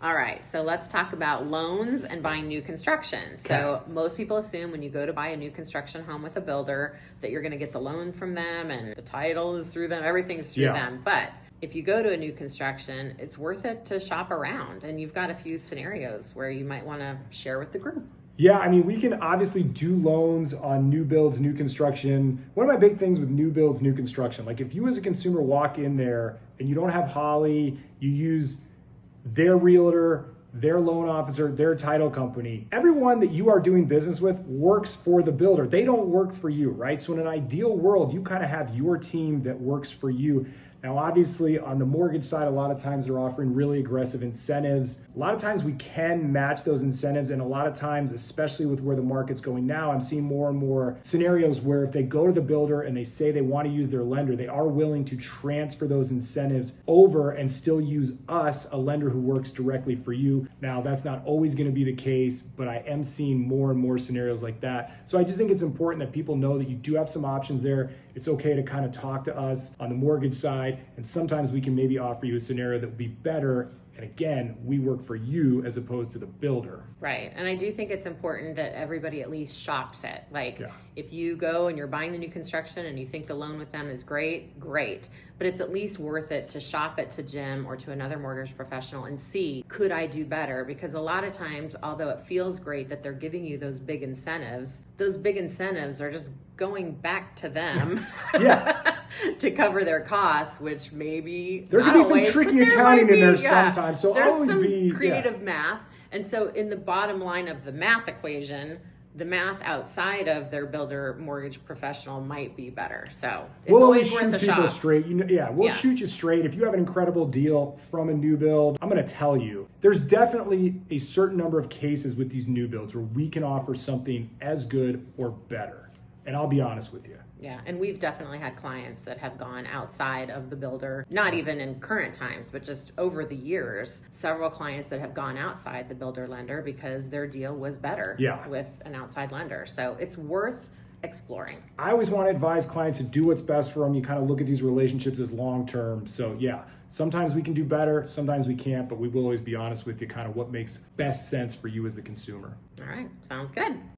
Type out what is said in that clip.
All right, so let's talk about loans and buying new construction. So most people assume when you go to buy a new construction home with a builder that you're going to get the loan from them and the title is through them, everything's through them. But if you go to a new construction, it's worth it to shop around. And you've got a few scenarios where you might want to share with the group. Yeah, I mean, we can obviously do loans on new builds, new construction. One of my big things with new builds, new construction, like if you as a consumer walk in there and you don't have Holly, you use their realtor, their loan officer, their title company, everyone that you are doing business with works for the builder. They don't work for you, right? So in an ideal world, you kind of have your team that works for you. Now, obviously, on the mortgage side, a lot of times they're offering really aggressive incentives. A lot of times we can match those incentives, and a lot of times, especially with where the market's going now, I'm seeing more and more scenarios where if they go to the builder and they say they want to use their lender, they are willing to transfer those incentives over and still use us, a lender who works directly for you. Now, that's not always going to be the case, but I am seeing more and more scenarios like that. So I just think it's important that people know that you do have some options there. It's okay to kind of talk to us on the mortgage side, and sometimes we can maybe offer you a scenario that would be better. And again, we work for you as opposed to the builder. Right. And I do think it's important that everybody at least shops it. Like if you go and you're buying the new construction and you think the loan with them is great. But it's at least worth it to shop it to Jim or to another mortgage professional and see, could I do better? Because a lot of times, although it feels great that they're giving you those big incentives are just going back to them. To cover their costs, which maybe there could be some tricky accounting in there sometimes. So there's always some creative math. And so in the bottom line of the math equation, the math outside of their builder mortgage professional might be better. So it's always worth a shot. We'll shoot people straight. We'll shoot you straight. If you have an incredible deal from a new build, I'm going to tell you, there's definitely a certain number of cases with these new builds where we can offer something as good or better. And I'll be honest with you. Yeah, and we've definitely had clients that have gone outside of the builder, not even in current times, but just over the years, several clients that have gone outside the builder lender because their deal was better with an outside lender. So it's worth exploring. I always want to advise clients to do what's best for them. You kind of look at these relationships as long-term. So sometimes we can do better, sometimes we can't, but we will always be honest with you, kind of what makes best sense for you as the consumer. All right, sounds good.